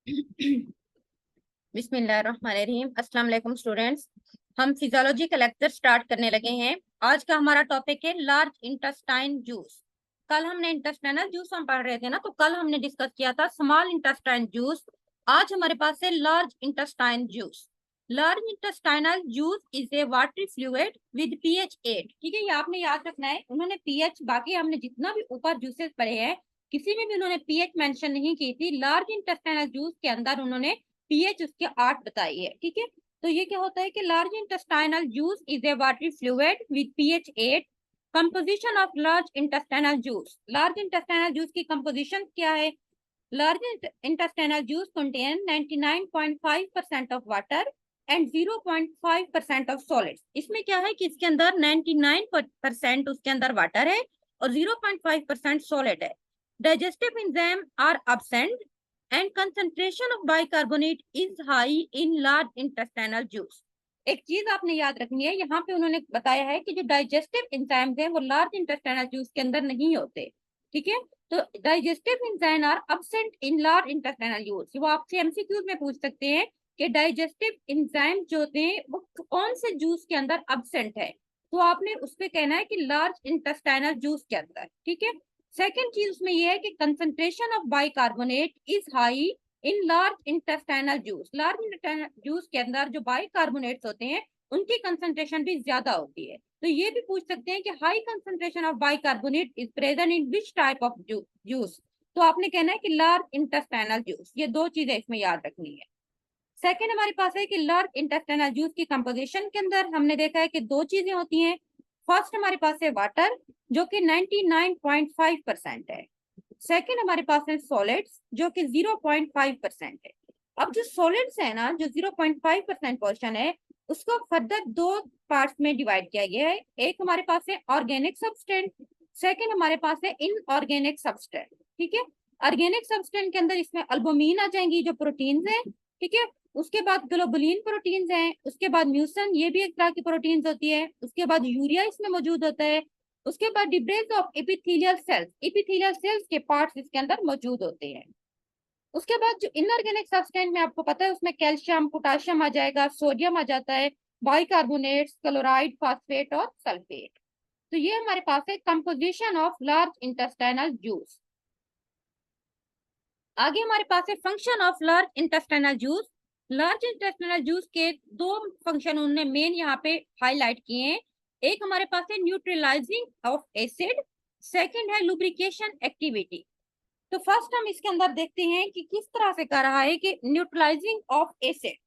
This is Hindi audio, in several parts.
बिस्मिल्लाहिर्रहमानिर्रहीम। अस्सलाम वालेकुम स्टूडेंट्स। हम फिजियोलॉजी का लेक्चर स्टार्ट करने लगे हैं। आज का हमारा टॉपिक है लार्ज इंटेस्टाइन जूस। कल हमने इंटेस्टाइनल जूस हम पढ़ रहे थे ना, तो कल हमने डिस्कस किया था स्मॉल इंटेस्टाइन जूस। आज हमारे पास है large intestine juice. Large intestinal juice is a watery fluid with pH 8। ठीक है, ये आपने याद रखना है। उन्होंने पीएच, बाकी हमने जितना भी ऊपर जूसेस पढ़े हैं किसी में भी उन्होंने पीएच मेंशन नहीं की थी। लार्ज इंटेस्टाइनल जूस के अंदर उन्होंने पीएच उसके 8 बताई है। ठीक है, तो ये क्या होता है कि large intestinal juice is a watery fluid with pH 8। Composition of large intestinal juice. Large intestinal juice की कंपोजिशन क्या है? Large intestinal juice contain 99.5% of water and 0.5% of solids. इसमें क्या है कि इसके अंदर 99% उसके अंदर वाटर है और 0.5% सॉलिड है। Digestive enzyme are absent and concentration of bicarbonate is high in large intestinal juice। एक चीज आपने याद रखनी है, यहाँ पे उन्होंने बताया है कि जो डाइजेस्टिव एंजाइम्स हैं वो लार्ज इंटेस्टाइनल जूस के अंदर नहीं होते। ठीक है, तो digestive enzyme are absent in large intestinal juice. वो आपसे एमसीक्यूज में पूछ सकते हैं कि डाइजेस्टिव एंजाइम जो होते हैं वो कौन से जूस के अंदर अब्सेंट है, तो आपने उस पे कहना है कि लार्ज इंटेस्टाइनल जूस के अंदर। ठीक है, सेकेंड चीज उसमें यह है कि concentration of bicarbonate is high in large intestinal juice. Large intestinal juice के अंदर जो बाइकार्बोनेट्स होते हैं उनकी कंसंट्रेशन भी ज्यादा होती है। तो ये भी पूछ सकते हैं कि high concentration of bicarbonate is present in which type of juice, तो आपने कहना है कि लार्ज इंटेस्टाइनल जूस। ये दो चीजें इसमें याद रखनी है। सेकेंड हमारे पास है कि लार्ज इंटेस्टाइनल जूस की कंपोजिशन के अंदर हमने देखा है कि दो चीजें होती हैं। फर्स्ट हमारे पास है वाटर जो कि 99.5% है। सेकेंड हमारे पास है सॉलिड्स जो कि 0.5% है। अब जो सॉलिड्स है ना, जो 0.5% पोर्शन है, उसको फर्दर दो पार्ट्स में डिवाइड किया गया है। एक हमारे पास है ऑर्गेनिक सब्सटेंट, सेकेंड हमारे पास है इनऑर्गेनिक सब्सटेंट। ठीक है, ऑर्गेनिक सब्सटेंट के अंदर इसमें अल्बुमिन आ जाएंगी जो प्रोटीन्स हैं। ठीक है, उसके बाद ग्लोबुलिन प्रोटीन्स हैं, उसके बाद म्यूसिन, ये भी एक तरह की प्रोटीन्स होती है, उसके बाद यूरिया इसमें मौजूद होता है, उसके बाद debris of epithelial cells, epithelial cells के पार्ट्स इसके अंदर मौजूद होते हैं। उसके बाद जो इनऑर्गेनिक सब्सटेंट में आपको पता है उसमें कैल्शियम, पोटाशियम आ जाएगा, सोडियम आ जाता है, बाइकार्बोनेट्स, क्लोराइड, फास्फेट और सल्फेट। तो ये हमारे पास है composition of large intestinal juice. आगे हमारे पास है function of large intestinal juice. Large intestinal juice के दो फंक्शन उन्होंने मेन यहाँ पे हाईलाइट किए हैं। एक हमारे पास है न्यूट्रलाइजिंग ऑफ एसिड, सेकंड है लुब्रिकेशन एक्टिविटी। तो फर्स्ट हम इसके अंदर देखते हैं कि किस तरह से कर रहा है कि neutralising of acid.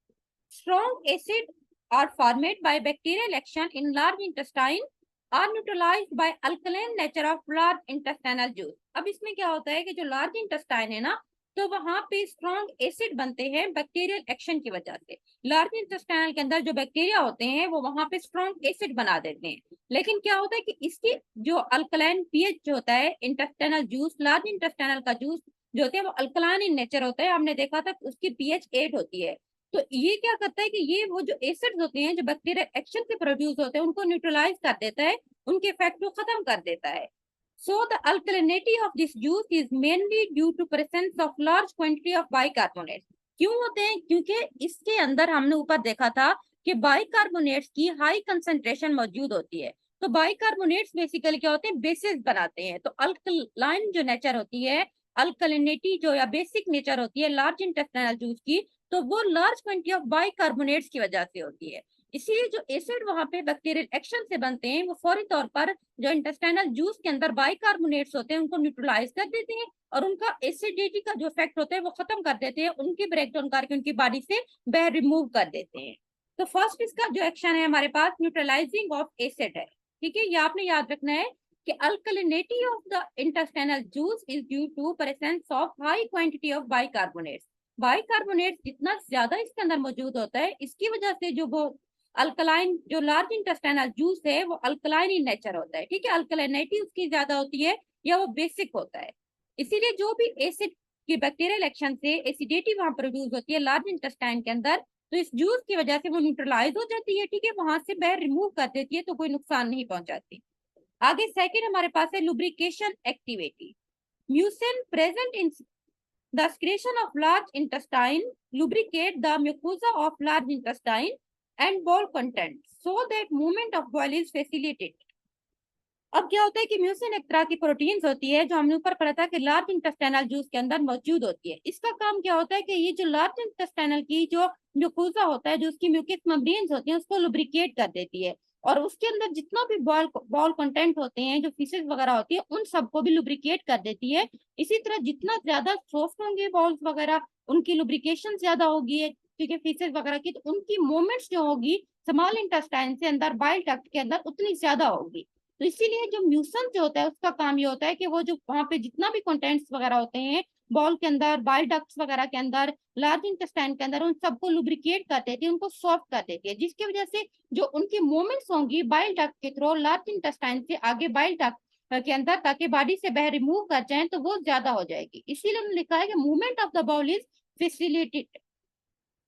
Strong acid are formed by bacterial action in large intestine are neutralised by alkaline nature of large intestinal juice. अब इसमें क्या होता है कि जो लार्ज इंटेस्टाइन है ना, तो वहां पे स्ट्रॉन्ग एसिड बनते हैं बैक्टीरियल एक्शन की वजह से। लार्ज इंटेस्टाइनल के अंदर जो बैक्टीरिया होते हैं वो वहां पे स्ट्रॉन्ग एसिड बना देते हैं। लेकिन क्या होता है कि इसकी जो अल्कलाइन पीएच जो होता है इंटेस्टाइनल जूस, लार्ज इंटेस्टाइनल का जूस जो होता है वो अल्कलाइन इन नेचर होता है। हमने देखा था उसकी पीएच 8 होती है। तो ये क्या करता है कि ये वो जो एसिड्स होते हैं जो बैक्टीरियल एक्शन से प्रोड्यूस होते हैं उनको न्यूट्रलाइज कर देता है, उनके इफेक्ट को खत्म कर देता है। So the alkalinity of this juice is mainly due to presence of large quantity of bicarbonate। क्यों होते हैं? क्योंकि इसके अंदर हमने ऊपर देखा था कि बाइकार्बोनेट्स की हाई कंसंट्रेशन मौजूद होती है। तो बाइकार्बोनेट्स बेसिकली क्या होते हैं? बेसिस बनाते हैं। तो अल्कलाइन जो नेचर होती है, अल्कलिनिटी जो या बेसिक नेचर होती है लार्ज इंटेस्टाइनल जूस की, तो वो लार्ज क्वांटिटी ऑफ बाइकार्बोनेट्स की वजह से होती है। इसीलिए जो एसिड वहां पे बैक्टीरियल एक्शन से बनते हैं वो फौरी तौर पर जो इंटेस्टाइनल जूस के अंदर बाइकार्बोनेट्स होते हैं उनको न्यूट्रलाइज कर देते हैं और उनका एसिडिटी का जो इफेक्ट होता है वो खत्म कर देते हैं, उनकी ब्रेक डाउन करके उनकी बॉडी से बाहर रिमूव कर देते हैं। तो फर्स्ट इसका जो एक्शन है हमारे पास न्यूट्रलाइजिंग ऑफ एसिड है। ठीक है, ये आपने याद रखना है कि alkalinity of the intestinal juice is due to presence of high quantity of bicarbonates. Bicarbonate जितना ज्यादा इसके अंदर मौजूद होता है इसकी वजह से जो वो अल्कलाइन जो लार्ज इंटेस्टाइनल जूस है वो अल्कलाइन इन नेचर होता है। ठीक है, अल्कलाइनिटी उसकी ज्यादा होती है या वो बेसिक होता है। इसीलिए जो भी एसिड की बैक्टीरियल एक्शन से एसिडिटी वहां प्रोड्यूस होती है लार्ज इंटेस्टाइन के अंदर, तो इस जूस की वजह से वो न्यूट्रलाइज हो जाती है। ठीक है, वहां से बाहर रिमूव कर देती है तो कोई नुकसान नहीं पहुंचाती। आगे सेकेंड हमारे पास है lubrication activity. Mucin present in The excretion of large intestine lubricate the mucosa of large intestine and bowel content so that movement of bowel is facilitated. अब क्या होता है कि म्यूसिन एक तरह की प्रोटीन्स होती है जो हमने ऊपर पढ़ा था कि लार्ज इंटेस्टाइनल जूस के अंदर मौजूद होती है। इसका काम क्या होता है कि ये जो लार्ज इंटेस्टाइनल की जो म्यूकोसा होता है, जो उसकी म्यूकस मेम्ब्रेन्स होती हैं, उसको लुब्रिकेट कर देती है और उसके अंदर जितना भी बॉल कंटेंट होते हैं, जो फिशेस वगैरह होती है, उन सबको भी लुब्रिकेट कर देती है। इसी तरह जितना ज्यादा सॉफ्ट होंगे बॉल्स वगैरह, उनकी लुब्रिकेशन ज्यादा होगी क्योंकि फिशेस वगैरह की, तो उनकी मूवमेंट्स जो होगी स्मॉल इंटेस्टाइन से अंदर बाइल डक्ट के अंदर उतनी ज्यादा होगी। तो इसीलिए जो म्यूसन जो होता है उसका काम ये होता है कि वो जो वहां पे जितना भी कंटेंट्स वगैरह होते हैं बॉल के अंदर, बाइल डक्ट्स वगैरह के अंदर, लार्ज इंटेस्टाइन के अंदर, उन सबको लुब्रिकेट कर देती है, उनको सॉफ्ट कर देती है, जिसकी वजह से जो उनकी मूवमेंट्स होंगी बाइल डक्ट के थ्रू लार्ज इंटेस्टाइन से आगे बाइल डक्ट के अंदर ताकि बॉडी से बाहर रिमूव कर जाए, तो वो ज्यादा हो जाएगी। इसीलिए उन्होंने लिखा है कि movement of the bowel is facilitated.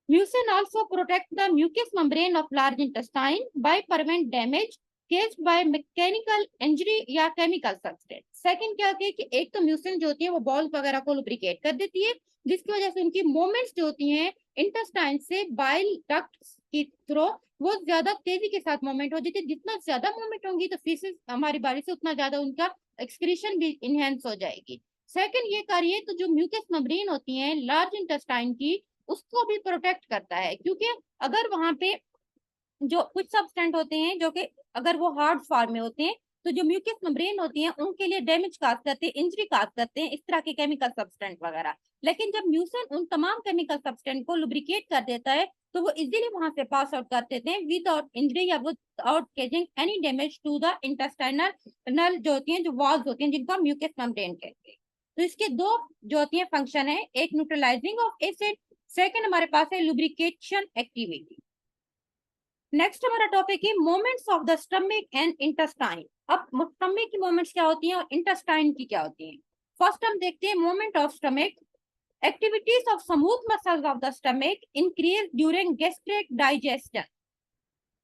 Mucin also protect the mucous membrane of large intestine by prevent damage caused by mechanical injury या chemical substance। सेकंड क्या होती है कि एक तो म्यूसिन जो होती है वो बॉल वगैरह को लुब्रिकेट कर देती है, जिसकी वजह से उनकी मूवमेंट्स जो होती हैं इंटेस्टाइन से बाइल डक्ट की थ्रू वो ज्यादा तेजी के साथ मूवमेंट हो जाती है। जितना ज्यादा मूवमेंट होंगी तो फीसेस हमारी बॉडी से उतना ज्यादा उनका एक्सक्रीशन भी इनहेंस हो जाएगी। सेकंड ये कार्य तो जो म्यूकस मेम्ब्रेन होती है लार्ज इंटेस्टाइन की, उसको भी प्रोटेक्ट करता है, क्योंकि अगर वहां पे जो कुछ सब्सटेंट होते हैं जो कि अगर वो हार्ड फॉर्म में होते हैं तो जो म्यूकस मेम्ब्रेन होती हैं उनके लिए डैमेज काज करते हैं, इंजरी काज करते हैं, इस तरह के केमिकल सब्सटेंट वगैरह। लेकिन जब म्यूसिन उन तमाम केमिकल सब्सटेंट को लुब्रिकेट कर देता है तो वो इजीली वहां से पास आउट कर देते हैं विदाउट इंजरी या without causing any damage to the intestinal नल जो होती हैं, जो वॉल्स होती हैं, जिनको म्यूकस मेम्ब्रेन कहते हैं। तो इसके दो जो होती है फंक्शन है, एक न्यूट्रलाइजिंग ऑफ एसिड, सेकंड हमारे पास है लुब्रिकेशन एक्टिविटी। नेक्स्ट हमारा टॉपिक है moments of the stomach and intestine. अब स्टमक की मोमेंट्स क्या होती हैं और इंटेस्टाइन की क्या होती हैं। फर्स्ट हम देखते हैं moment of stomach. Activities of smooth muscles of the stomach increase during gastric digestion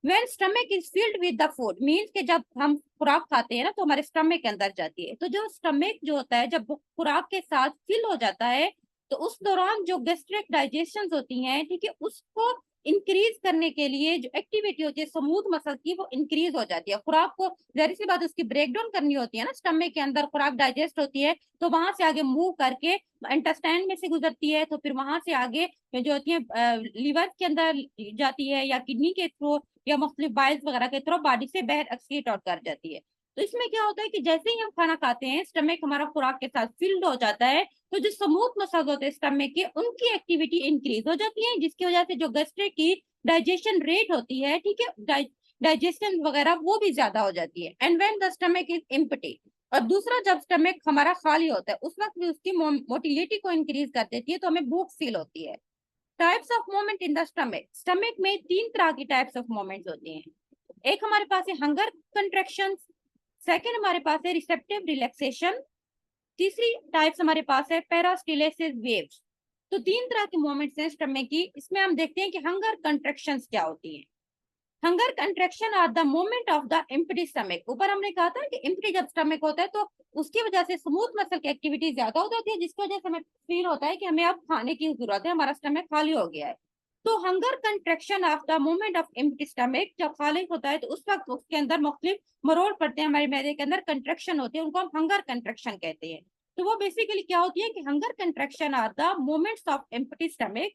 when stomach is filled with the food. Means कि जब हम खुराक खाते हैं ना तो हमारे स्टमक के अंदर जाती है, तो जो स्टमक जो होता है जब खुराक के साथ फिल हो जाता है तो उस दौरान जो गैस्ट्रिक डाइजेशन होती हैं, ठीक है, उसको इंक्रीज करने के लिए जो एक्टिविटी होती है स्मूथ मसल की वो इंक्रीज हो जाती है। खुराक को जाहिर सी बात उसकी ब्रेक डाउन करनी होती है ना, स्टमक के अंदर खुराक डाइजेस्ट होती है तो वहां से आगे मूव करके इंटेस्टाइन में से गुजरती है, तो फिर वहां से आगे जो होती है लीवर के अंदर जाती है या किडनी के थ्रू या मुख्तलिफ बाइल्स वगैरह के थ्रू बॉडी से बाहर एक्सक्रीट आउट कर जाती है। तो इसमें क्या होता है कि जैसे ही हम खाना खाते हैं स्टमक हमारा खुराक के साथ फिल्ड हो जाता है, तो जो स्मूथ मसल्स होते हैं स्टमक के उनकी एक्टिविटी इंक्रीज हो जाती है, जिसकी वजह से जो गैस्ट्रिक की डाइजेशन रेट होती है, ठीक है, डाइजेशन वगैरह वो भी ज्यादा हो जाती है। And when the stomach is empty, और दूसरा जब स्टमक हमारा खाली होता है उस वक्त भी उसकी मोटिलिटी को इंक्रीज कर देती है, तो हमें भूख फील होती है। Types of movement in the stomach. Stomach में तीन तरह की टाइप्स ऑफ मूवमेंट्स होती हैं। एक हमारे पास है हंगर कंट्रैक्शन, सेकंड हमारे पास है रिसेप्टिव रिलैक्सेशन, तीसरी टाइप्स हमारे पास है पेरास्टाल्सिस वेव्स। तो तीन तरह के मूवमेंट्स हैं स्टमक की। इसमें हम देखते हैं कि हंगर कंट्रैक्शंस क्या होती हैं। Hunger contraction are the movement of the empty stomach. ऊपर हमने कहा था कि एम्प्टी जब स्टमक होता है तो उसकी वजह से स्मूथ मसल की एक्टिविटी ज्यादा हो जाती है, जिसकी वजह से हमें फील होता है कि हमें अब खाने की जरूरत है, हमारा स्टमक खाली हो गया है। तो hunger contraction of the movement of empty stomach, जब खाली होता है तो उस वक्त उसके अंदर मुख्तलिफ मरोड़ पड़ते हैं, हमारे मैदे के अंदर कंट्रैक्शन होती है, उनको हम हंगर कंट्रैक्शन कहते हैं। तो वो बेसिकली क्या होती है कि hunger contraction are the movements of empty stomach.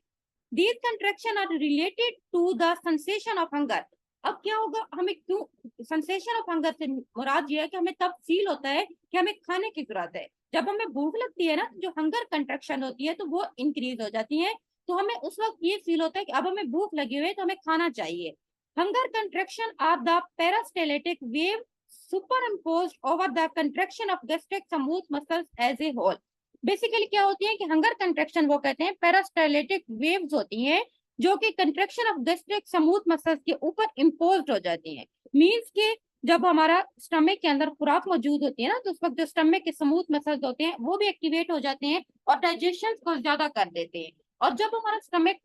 These contraction are related to the sensation of hunger. अब क्या होगा, हमें क्यों सेंसेशन ऑफ हंगर से मुराद ये है कि हमें तब फील होता है कि हमें खाने की जरूरत है। जब हमें भूख लगती है ना, जो हंगर कंट्रैक्शन होती है तो वो इंक्रीज हो जाती है, तो हमें उस वक्त ये फील होता है कि अब हमें भूख लगी हुई है तो हमें खाना चाहिए। Hunger contraction are the peristaltic wave superimposed over the contraction of gastric smooth muscles as a whole. Basically क्या होती है कि हंगर कंट्रैक्शन वो कहते हैं पेरास्टाल्टिक वेव्स होती हैं जो कि contraction of gastric smooth muscles के ऊपर इम्पोज्ड हो जाती हैं। मींस के जब हमारा स्टमक के अंदर खुराक मौजूद होती है ना, तो उस वक्त जो स्टमक के स्मूथ मसल्स होते हैं वो भी एक्टिवेट हो जाते हैं और डाइजेशन को ज्यादा कर देते हैं। और जब हमारा स्टमक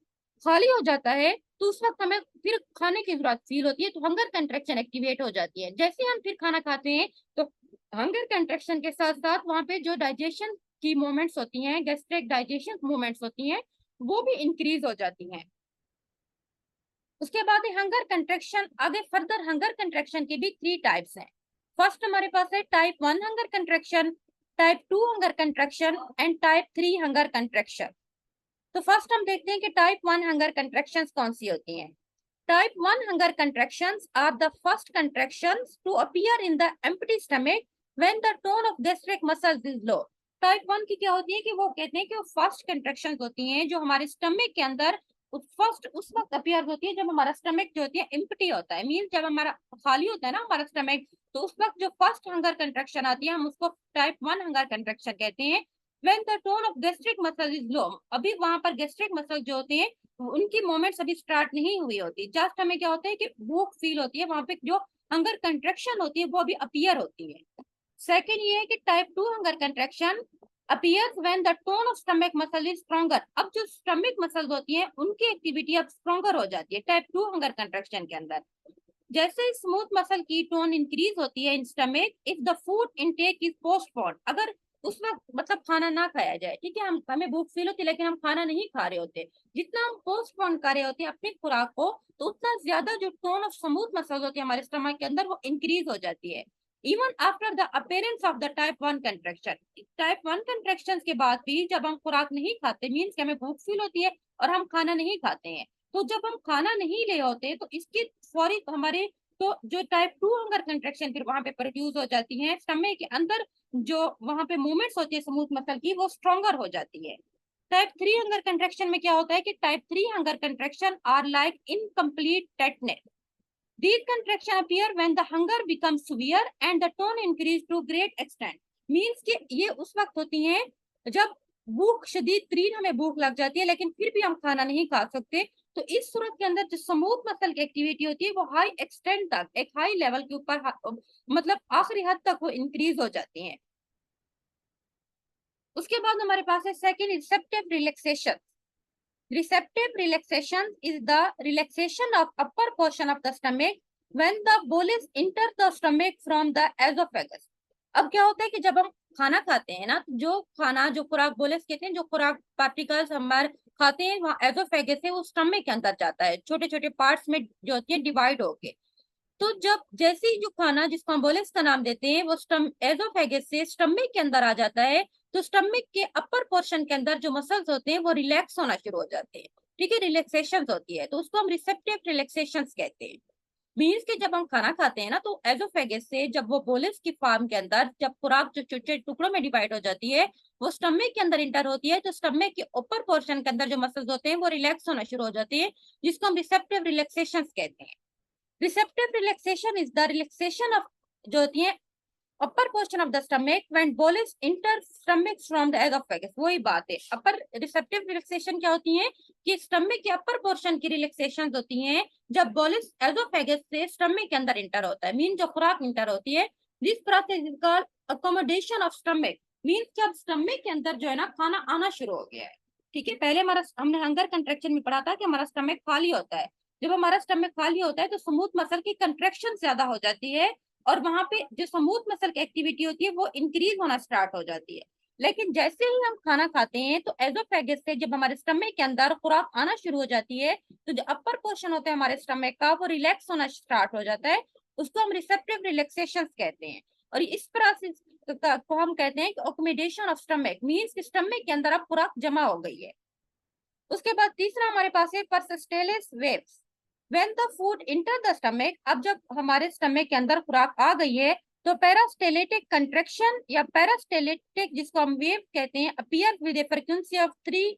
खाली हो जाता है तो उस वक्त हमें फिर खाने की जरूरत फील होती है, तो हंगर कंट्रैक्शन एक्टिवेट हो जाती है। जैसे हम फिर खाना खाते हैं तो हंगर कंट्रैक्शन के साथ साथ वहां पे जो डाइजेशन की मूवमेंट्स होती हैं, गैस्ट्रिक डाइजेशन मूवमेंट्स होती हैं, वो भी इंक्रीज हो जाती हैं। उसके बाद हंगर कंट्रैक्शन, आगे फर्दर हंगर कंट्रैक्शन के भी 3 टाइप्स हैं। फर्स्ट हमारे पास है type 1 hunger contraction, type 2 hunger contraction and type 3 hunger contraction. तो फर्स्ट हम देखते हैं कि टाइप 1 हंगर कंट्रैक्शंस कौन सी होती हैं। Type 1 hunger contractions are the first contractions to appear in the empty stomach when the tone of gastric muscles is low. Type 1 की क्या होती है कि वो कहते हैं कि वो फर्स्ट कंट्रैक्शंस होती हैं जो हमारे स्टमक के अंदर फर्स्ट उस वक्त अपीयर होती है जब हमारा स्टमक जो होती है एम्प्टी होता है, मीन जब हमारा खाली होता है ना हमारा स्टमक, तो उस वक्त जो फर्स्ट हंगर कंट्रैक्शन आती है हम उसको टाइप 1 हंगर कंट्रैक्शन कहते हैं। When the tone of gastric muscle is low, अभी वहां पर गैस्ट्रिक मसल जो होते हैं उनकी मूवमेंट्स अभी स्टार्ट नहीं हुई होती, जस्ट हमें क्या होता है कि भूख फील होती है, वहां पे जो हंगर कंट्रैक्शन होती है वो अभी अपीयर होती है। सेकेंड ये है कि type 2 hunger contraction appears when the tone of stomach muscle is stronger। अब जो स्टमक मसल्स होती हैं उनकी एक्टिविटी अब स्ट्रॉन्गर हो जाती है टाइप 2 हंगर कंट्रैक्शन के अंदर। जैसे स्मूथ मसल की टोन इंक्रीज होती है in stomach if the food intake is postponed, अगर उस वक्त मतलब खाना ना खाया जाए, ठीक है, हम हमें भूख फील होती है लेकिन हम खाना नहीं खा रहे होते, जितना हम पोस्टपोन कर रहे होते हैं अपनी खुराक को, तो उतना ज्यादा जो टोन ऑफ स्मूथ मसल्स होती है हमारे स्टमक के अंदर वो इंक्रीज हो जाती है। Even after the appearance of the type 1 contraction, type 1 contraction के बाद भी जब हम खुराक नहीं खाते, मीन्स कि हमें भूख फील होती है और हम खाना नहीं खाते हैं, तो जब हम खाना नहीं ले होते तो इसकी फौरी हमारे तो जो टाइप 2 हंगर कंट्रैक्शन फिर वहां पे प्रोड्यूस हो जाती है स्टमक के अंदर, जो वहां पे मूवमेंट्स होती है स्मूथ मसल की वो स्ट्रॉन्गर हो जाती है। टाइप 3 हंगर कंट्रैक्शन में क्या होता है कि type 3 hunger contraction are like incomplete tetanus. These contractions appear when the hunger becomes severe and the tone increase to great extent। Means कि ये उस वक्त होती हैं जब भूख शदीद तरीन हमें भूख लग जाती है लेकिन फिर भी हम खाना नहीं खा सकते, तो इस सूरत के अंदर जो स्मूथ मसल की एक्टिविटी होती है वो हाई एक्सटेंट तक, एक हाई लेवल के ऊपर मतलब आखिरी हद तक वो इंक्रीज हो जाती है। उसके बाद हमारे पास है second receptive relaxation. Receptive relaxation is the relaxation of upper portion of the stomach when the bolus enter the stomach from the esophagus। अब क्या होता है कि जब हम खाना खाते हैं ना, जो खाना जो खुराक बोलस कहते हैं, जो खुराक पार्टिकल्स हमारे खाते हैं वहाँ एजोफेगस है वो स्टमक के अंदर जाता है, छोटे छोटे पार्ट्स में जो होती है डिवाइड होके। तो जब जैसे ही जो खाना जिसको हम बोलेंस का नाम देते हैं वो एजोफेगस से स्टमक के अंदर आ जाता है, तो स्टमक के अपर पोर्शन के अंदर जो मसल्स होते हैं वो रिलैक्स होना शुरू हो जाते हैं, ठीक है, रिलैक्सेशन होती है, तो उसको हम रिसेप्टिव रिलैक्सेशन कहते हैं। मीन्स के जब हम खाना खाते हैं ना तो एजोफेगस से जब वो बोलस की फॉर्म के अंदर जब खुराक जो छोटे टुकड़ों में डिवाइड हो जाती है वो स्टमक के अंदर इंटर होती है, तो स्टमक के ऊपर पोर्शन के अंदर जो मसल्स होते हैं वो रिलैक्स होना शुरू हो जाती है, जिसको हम रिसेप्टिव रिलैक्सेशन कहते हैं। Receptive relaxation is the relaxation of जो होती है upper portion of the stomach when bolus inter stomach from the oesophagus. वही बात है, अपर रिसेप्टिव रिलैक्सेशन क्या होती है कि स्टमक के अपर पोर्शन की रिलैक्सेशन होती हैं जब बोलस एसोफेगस से स्टमक के अंदर इंटर होता है, मीन जो खुराक इंटर होती है। This process is called accommodation of stomach. Mean जब स्टमक के अंदर जो है ना खाना आना शुरू हो गया है, ठीक है, पहले हमारा हमने हंगर कंट्रैक्शन में पढ़ा था कि हमारा स्टमक खाली होता है, जब हमारा स्टमक खाली होता है तो स्मूथ मसल की कंट्रैक्शन ज्यादा हो जाती है और वहां पे जो स्मूथ मसल की एक्टिविटी होती है वो इंक्रीज होना स्टार्ट हो जाती है। लेकिन जैसे ही हम खाना खाते हैं तो एजोफेगस से जब हमारे स्टमक के अंदर खुराक आना शुरू हो जाती है तो जो अपर पोर्शन होता है हमारे स्टमक का वो रिलैक्स होना स्टार्ट हो जाता है, उसको हम रिसेप्टिव रिलैक्सेशन कहते हैं। और इस प्रोसेस को हम कहते हैं कि accommodation of stomach, means stomach के अंदर अब खुराक जमा हो गई है। उसके बाद तीसरा हमारे पास है peristalsis waves. When the food enter the stomach, अब जब हमारे स्टमक के अंदर खुराक आ गई है तो पेरास्टेलेटिक कंट्रैक्शन या पेरास्टेलेटिक जिसको हम वेव कहते हैं appear with A frequency of 3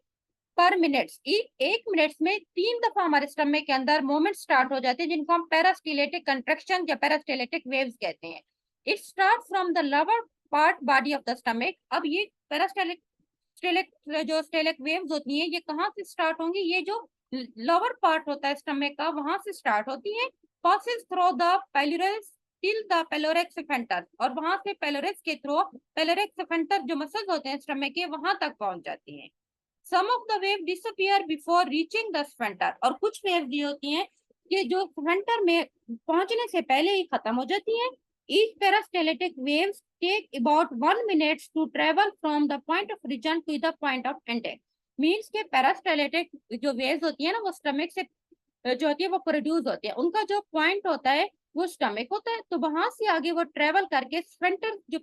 पर मिनट्स। एक मिनट में 3 दफा हमारे स्टमक के अंदर मूवमेंट स्टार्ट हो जाते हैं जिनको हम पेरास्टेलेटिक कंट्रैक्शन या पेरास्टेलेटिक वेव्स कहते हैं। It start from the lower part body of the stomach. अब ये पेरास्टेलिक जो स्टेलिक वेव्स होती हैं ये कहाँ से स्टार्ट होंगी, ये जो लोअर पार्ट होता है स्टमक का वहां से स्टार्ट होती है, passes through the pylorus till the pyloric sphincter, और वहां से पेलोरिस के थ्रू पेलोरिक स्फिंक्टर जो मसल्स होते हैं स्टमक के वहां तक पहुंच जाती हैं। Some of the wave disappear before reaching the sphincter, और कुछ वेव ये होती हैं कि जो स्फिंक्टर में पहुंचने से पहले ही खत्म हो जाती हैं। Each peristaltic waves take about 1 minute to travel from the point of origin to the point of ending. Means के पेरास्टाल्टिक जो वेव्स होती है ना वो स्टमक से जो होती है वो प्रोड्यूस होती है, उनका जो पॉइंट होता है वो स्टमक होता है, तो वहां से आगे वो ट्रेवल करके स्फेंटर जो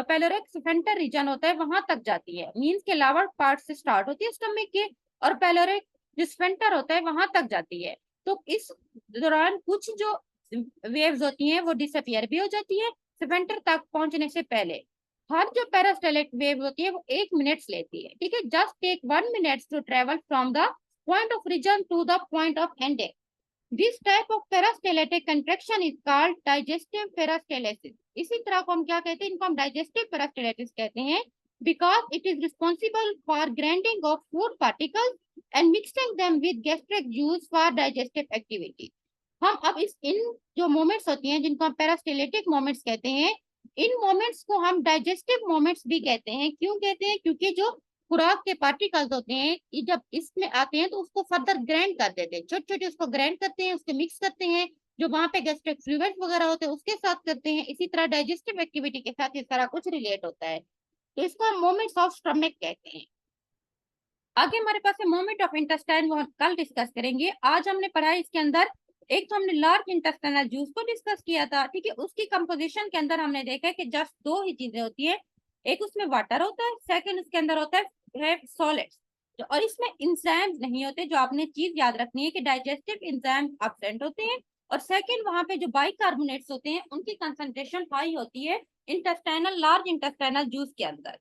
पेलोरिक स्फेंटर रीजन होता है वहां तक जाती है। मीन्स के लावर पार्ट से स्टार्ट होती है स्टमक के और पेलोरिक जो स्फेंटर होता है वहां तक जाती है। तो इस दौरान कुछ जो वेव्स होती हैं वो डिसअपियर भी हो जाती है स्फेंटर तक पहुंचने से पहले। हर जो पेरास्टेलिक वेव होती है वो 1 मिनट लेती है, ठीक है। Just take 1 minute to travel from the point of origin to the point of ending. This type of peristaltic contraction is called digestive peristalsis. इसी तरह को हम क्या कहते हैं, इनको हम digestive peristalsis कहते हैं because it is responsible for grinding of food particles and mixing them with gastric juice for digestive activity. हम अब इन जो मोमेंट्स होती हैं जिनको हम पेरास्टेलेटिक मोमेंट्स कहते हैं, इन मोमेंट्स को हम डाइजेस्टिव मोमेंट्स भी कहते हैं। क्यों कहते हैं? क्योंकि जो खुराक के पार्टिकल्स होते हैं जब इसमें आते हैं तो उसको फर्दर ग्राइंड कर देते हैं, छोटे छोटे उसको ग्राइंड करते हैं, उसके मिक्स करते हैं, जो वहां पे गैस्ट्रिक फ्लूइड्स वगैरह होते हैं उसके साथ करते हैं। इसी तरह डाइजेस्टिव एक्टिविटी के साथ ये सारा कुछ रिलेट होता है, तो इसको हम मोमेंट्स ऑफ स्टमक कहते हैं। आगे हमारे पास है मोमेंट ऑफ इंटेस्टाइन, वो हम कल डिस्कस करेंगे। आज हमने पढ़ा है इसके अंदर एक तो हमने लार्ज इंटेस्टाइनल जूस को डिस्कस किया था, ठीक है। उसकी कंपोजिशन के अंदर हमने देखा है कि जस्ट दो ही चीजें होती है, एक उसमें वाटर होता है, सेकंड उसके अंदर होता है सॉलिड्स, और इसमें इंजाइम्स नहीं होते। जो आपने चीज याद रखनी है कि डाइजेस्टिव इंजाइम एब्सेंट होते हैं, और सेकंड वहां पे जो बाइकार्बोनेट्स होते हैं उनकी कंसंट्रेशन हाई होती है इंटेस्टाइनल लार्ज इंटेस्टाइनल जूस के अंदर।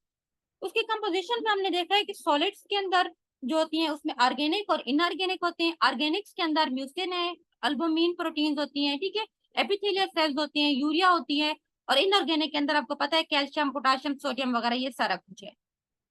उसकी कंपोजिशन में हमने देखा है कि सॉलिड्स के अंदर जो होती हैं उसमें ऑर्गेनिक और इनऑर्गेनिक होते हैं। ऑर्गेनिक्स के अंदर म्यूसिन है, अल्बुमिन प्रोटीन्स होती हैं, ठीक है, एपिथेलियल सेल्स होती हैं, यूरिया होती है, और इनऑर्गेनिक के अंदर आपको पता है कैल्शियम, पोटेशियम, सोडियम वगैरह ये सारा कुछ है।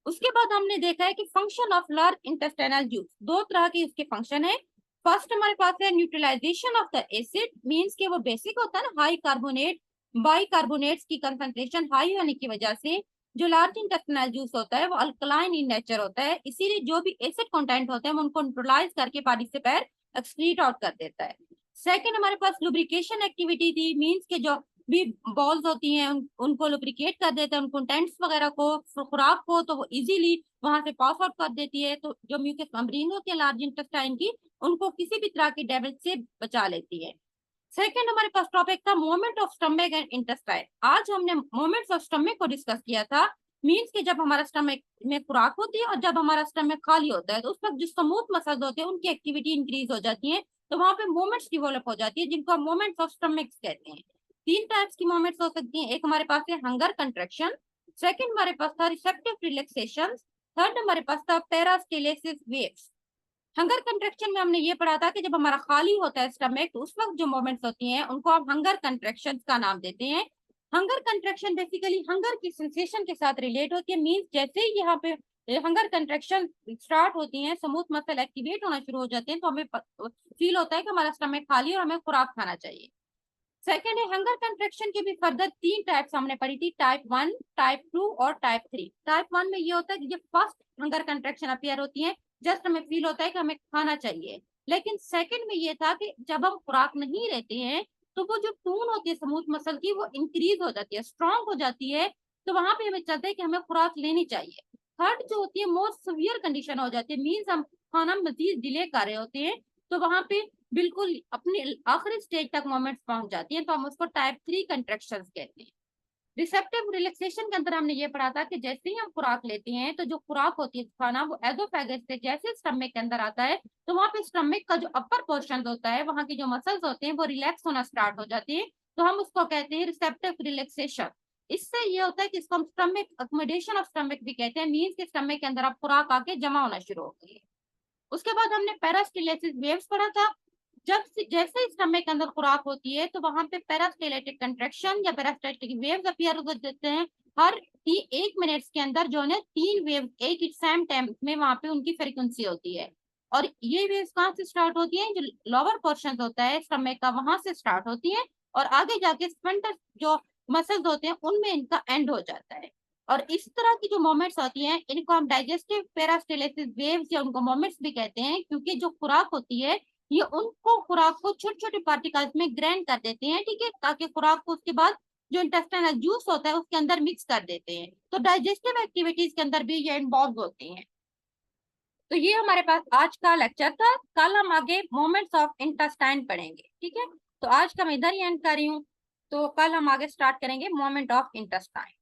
उसके बाद हमने देखा है कि function of large intestinal juice, दो तरह की उसके फंक्शन है। फर्स्ट हमारे पास है neutralisation of the acid, means के वो बेसिक होता है ना हाई कार्बोनेट, बाइकार्बोनेट्स की कंसंट्रेशन हाई होने की वजह से जो लार्ज इंटेस्टाइनल जूस होता है वो अल्कलाइन इन नेचर होता है, इसीलिए जो भी एसिड कंटेंट होते हैं वो उनको न्यूट्रलाइज करके बॉडी से बाहर एक्सक्रीट आउट कर देता है। सेकंड हमारे पास लुब्रिकेशन एक्टिविटी थी, मींस के जो भी बॉल्स होती हैं उनको लुब्रिकेट कर देते हैं, उनको कंटेंट्स वगैरह को, खुराक को, तो वो इजीली वहां से पास आउट कर देती है। तो जो म्यूकस मेम्ब्रेन होती है लार्ज इंटेस्टाइन की, उनको किसी भी तरह की डैमेज से बचा लेती है। सेकेंड हमारे पास टॉपिक था moment of stomach and intestine. आज हमने मोमेंट्स ऑफ स्टमक को डिस्कस किया था, मींस के जब हमारा स्टमक में खुराक होती है और जब हमारा स्टमक खाली होता है तो उस वक्त जो स्मूथ मसल्स होते हैं उनकी एक्टिविटी इंक्रीज हो जाती है, तो वहां पे मोमेंट्स डेवलप हो जाती है जिनको हम मोमेंट्स ऑफ स्टमक कहते हैं। 3 टाइप्स की मोमेंट्स हो सकती हैं। एक हमारे पास है हंगर कंट्रैक्शन, सेकंड हमारे पास था रिसेप्टिव रिलैक्सेशन, थर्ड हमारे पास था पेरास्टेलेसिस वेव्स। हंगर कंट्रैक्शन में हमने ये पढ़ा था कि जब हमारा खाली होता है स्टमक तो उस वक्त जो मोमेंट्स होती हैं उनको हम हंगर कंट्रैक्शन का नाम देते हैं। हंगर कंट्रैक्शन बेसिकली हंगर की सेंसेशन के साथ रिलेट होती है, मींस जैसे ही यहाँ पे हंगर कंट्रैक्शन स्टार्ट होती है, स्मूथ मसल एक्टिवेट होना शुरू हो जाते हैं, तो हमें फील होता है कि हमारा स्टमक खाली और हमें खुराक खाना चाहिए। सेकेंड है हंगर कंट्रैक्शन की भी फर्दर 3 टाइप्स हमने पढ़ी थी, टाइप 1, टाइप 2 और टाइप 3। टाइप 1 में ये होता है कि जब फर्स्ट हंगर कंट्रैक्शन अपीयर होती है जस्ट हमें फील होता है कि हमें खाना चाहिए, लेकिन सेकंड में ये था कि जब हम खुराक नहीं लेते हैं तो वो जो टून होती है स्मूथ मसल की वो इंक्रीज हो जाती है, स्ट्रांग हो जाती है, तो वहां पे हमें चलता है कि हमें खुराक लेनी चाहिए। थर्ड जो होती है मोर सीवियर कंडीशन हो जाती है, मीन्स हम खाना मजीद डिले कर रहे होते हैं, तो वहां पे बिल्कुल अपने आखिरी स्टेज तक मोमेंट्स पहुंच जाती हैं, तो हम उसको टाइप 3 कंट्रैक्शंस कहते हैं। रिसेप्टिव रिलैक्सेशन के अंदर हमने ये पढ़ा था कि जैसे ही हम खुराक लेते हैं तो जो खुराक होती है खाना वो एजोफेगस से जैसे स्टमक के अंदर आता है तो वहां पे स्टमक का जो अपर पोर्शन होता है वहां की जो मसल्स होते हैं वो रिलैक्स होना स्टार्ट हो जाती है, तो हम उसको कहते हैं रिसेप्टिव रिलैक्सेशन। इससे ये होता है कि इसको हम स्टमक अकोमोडेशन ऑफ स्टमक भी कहते हैं, मीन्स के स्टमक के अंदर आप खुराक आके जमा होना शुरू हो गई है। उसके बाद हमने पेरास्टेलेसिस वेव्स पढ़ा था, जैसे स्टमक के अंदर खुराक होती है तो वहां पे पेरास्टेलेटिक कंट्रैक्शन या पेरास्टेटिक वेव्स अपीयर हो जाते हैं। हर 1 मिनट के अंदर जो है 3 वेव एक ही सेम टाइम में वहां पे उनकी फ्रीक्वेंसी होती है, और ये वेव्स कहाँ से स्टार्ट होती है, जो लोअर पोर्शन होता है स्टमक का वहां से स्टार्ट होती है, और आगे जाके स्फिंक्टर जो मसल्स होते हैं उनमें इनका एंड हो जाता है। और इस तरह की जो मोमेंट्स होती हैं इनको हम डाइजेस्टिव पेरास्टेलेसिस वेव्स या उनको मोमेंट्स भी कहते हैं, क्योंकि जो खुराक होती है ये उनको खुराक को छोटे छोटे पार्टिकल्स में ग्राइंड कर देते हैं, ठीक है, ताकि खुराक को उसके बाद जो इंटेस्टाइनल जूस होता है उसके अंदर मिक्स कर देते हैं। तो डाइजेस्टिव एक्टिविटीज के अंदर भी ये इन्वॉल्व होते हैं। तो ये हमारे पास आज का लेक्चर था। कल हम आगे मोमेंट्स ऑफ इंटेस्टाइन पढ़ेंगे, ठीक है। तो आज का मैं इधर ही एंड कर रही हूँ। तो कल हम आगे स्टार्ट करेंगे मोमेंट ऑफ इंटेस्टाइन।